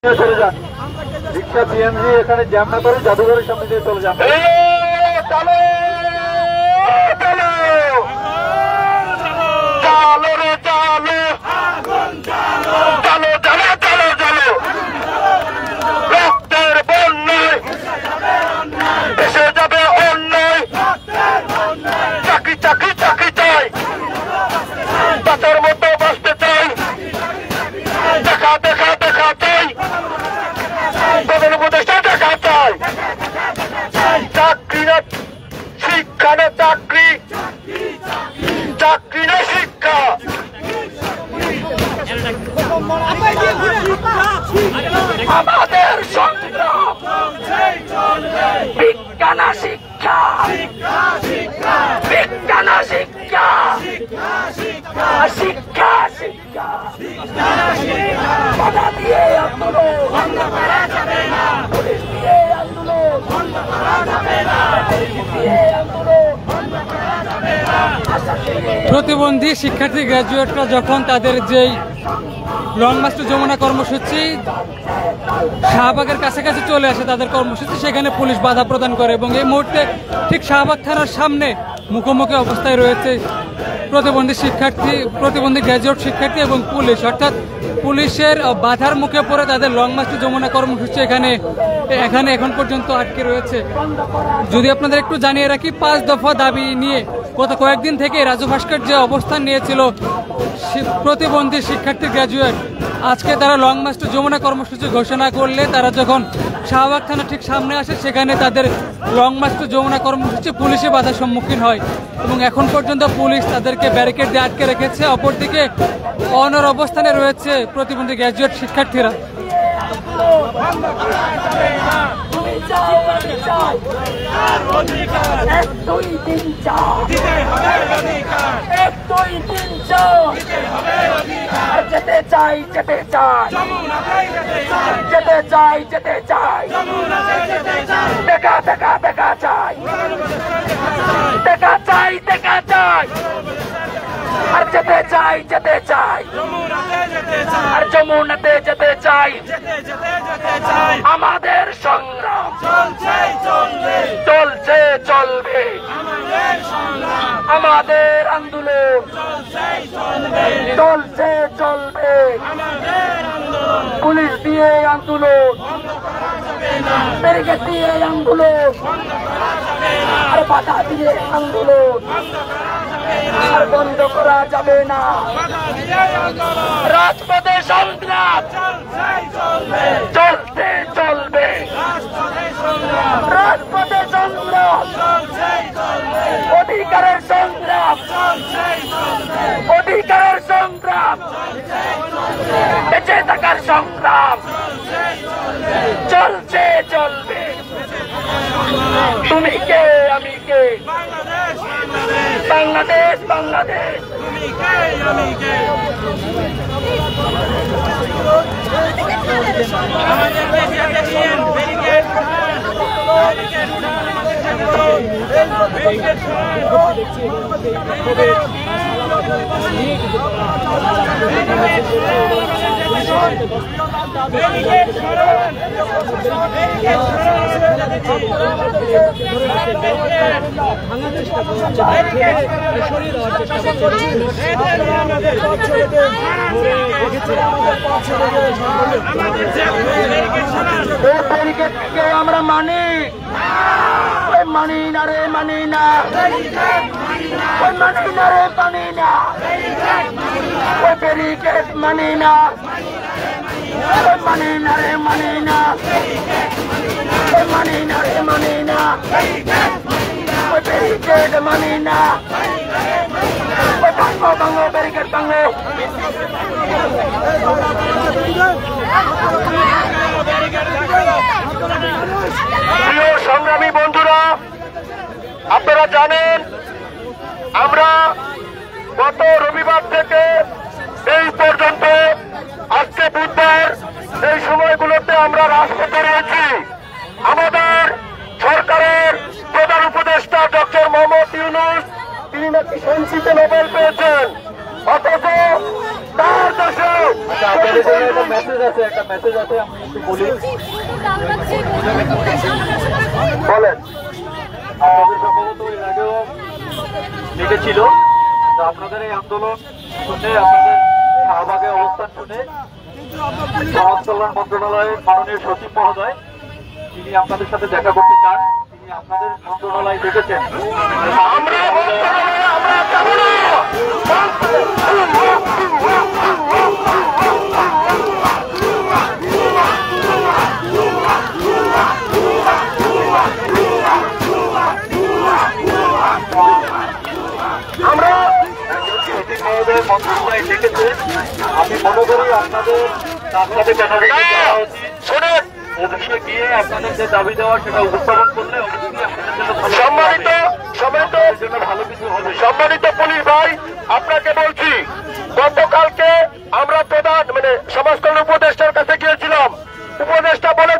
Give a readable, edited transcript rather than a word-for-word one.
চলে যান, rickshaw CNG এখানে জ্যাম না করে জাদুঘরের সামনে দিয়ে চলে যান। আমাদের সংগ্রাম বিজ্ঞান শিক্ষা, বিজ্ঞান শিক্ষা, শিক্ষা শিক্ষা বাধা দিয়ে আন্দোলন বন্ধ করা যাবে না, পুলিশ দিয়ে আন্দোলন বন্ধ করা যাবে না, দিয়ে আন্দোলন বন্ধ করা যাবে না। প্রতিবন্ধী শিক্ষার্থী গ্র্যাজুয়েটরা যখন তাদের যেই লং মার্চ টু যমুনা কর্মসূচি শাহবাগের কাছাকাছি চলে আসে, তাদের কর্মসূচি, সেখানে পুলিশ বাধা প্রদান করে এবং এই মুহূর্তে ঠিক শাহবাগ থানার সামনে মুখোমুখি অবস্থায় রয়েছে প্রতিবন্ধী গ্র্যাজুয়েট শিক্ষার্থী এবং পুলিশ, অর্থাৎ পুলিশের বাধার মুখে পড়ে তাদের লং মার্চ টু যমুনা কর্মসূচি এখানে এখন পর্যন্ত আটকে রয়েছে। যদি আপনাদের একটু জানিয়ে রাখি, 5 দফা দাবি নিয়ে গত কয়েকদিন থেকে রাজু ভাস্কর যে অবস্থান নিয়েছিল প্রতিবন্ধী শিক্ষার্থী গ্র্যাজুয়েট, আজকে তারা লং মার্চ টু যমুনা কর্মসূচি ঘোষণা করলে তারা যখন শাহবাগ থানা ঠিক সামনে আসে, সেখানে তাদের লং মার্চ টু যমুনা কর্মসূচি পুলিশে বাধার সম্মুখীন হয় এবং এখন পর্যন্ত পুলিশ তাদেরকে ব্যারিকেড দিয়ে আটকে রেখেছে। অপরদিকে অনড় অবস্থানে রয়েছে প্রতিবন্ধী গ্র্যাজুয়েট শিক্ষার্থীরা। যেতে চাই, যেতে চাই, যেতে চাই, যেতে চাই, দেখা দেখা দেখা চাই, দেখা চাই, দেখা চাই, আর যেতে চাই, যেতে চাই, আর যমুনাতে যেতে চাই। আমাদের সংগ্রাম চলছে চলবে, আমাদের আন্দোলন চলছে চলবে, পুলিশ দিয়ে আন্দোলন, ব্যারিকেড দিয়ে আন্দোলন, আর বাধা দিয়ে আন্দোলন আর বন্ধ করা যাবে না। রাজপথে সংগ্রাম চলতে চলবে, রাজপথে সংগ্রাম, অধিকারের সংগ্রাম, অধিকারের সংগ্রাম, বেঁচে থাকার সংগ্রাম চলছে চলবে। তুমি কে আমি কে, বাংলাদেশ বাংলাদেশ, আমরা মানি, মানি না রে, মানি না, মানি না রে, মানি না, ওই ব্যারিকেড মানি না, মানি না রে, মানি না, মানি না রে, মানি না, ওই ব্যারিকেড মানি না, ওই ভাঙো ভাঙো ব্যারিকেড ভাঙো। প্রিয় সংগ্রামী বন্ধুরা, আপনারা জানেন আমরা গত রবিবার থেকে এই পর্যন্ত আজকে বুধবার, এই সময়গুলোতে আমরা রাজপথে রয়েছি। আমাদের সরকারের প্রধান উপদেষ্টা ডক্টর মোহাম্মদ ইউনূস, তিনি নাকি শান্তিতে নোবেল পেয়েছেন, অথচ তার দেশে আপনাদের জন্য একটা মেসেজ আছে আমি একটু বলি। বলেন, আপনাদের সম্ভবত এর আগেও লিখেছিল, তো আপনাদের এই আন্দোলন শুনে, আপনাদের শাহবাগে অবস্থান শুনে সমাজ কল্যাণ মন্ত্রণালয়ের মাননীয় সচিব মহোদয় তিনি আপনাদের সাথে দেখা করতে চান। তিনি আপনাদের মন্ত্রণালয় দেখেছেন। মন্ত্রণালয় দেখেছে, আমি মনে করি আপনাদের তার সাথে কথা বলতে যাওয়া উচিত। শোনেন, অফিসে গিয়ে আপনাদের যে দাবি দেওয়া সেটা উপস্থাপন করলে আপনাদের জন্য ভালো কিছু হবে। সম্মানিত পুলিশ ভাই, আপনাকে বলছি, গতকালকে আমরা প্রধান সমাজ কল্যাণ উপদেষ্টার কাছে গিয়েছিলাম। উপদেষ্টা বলে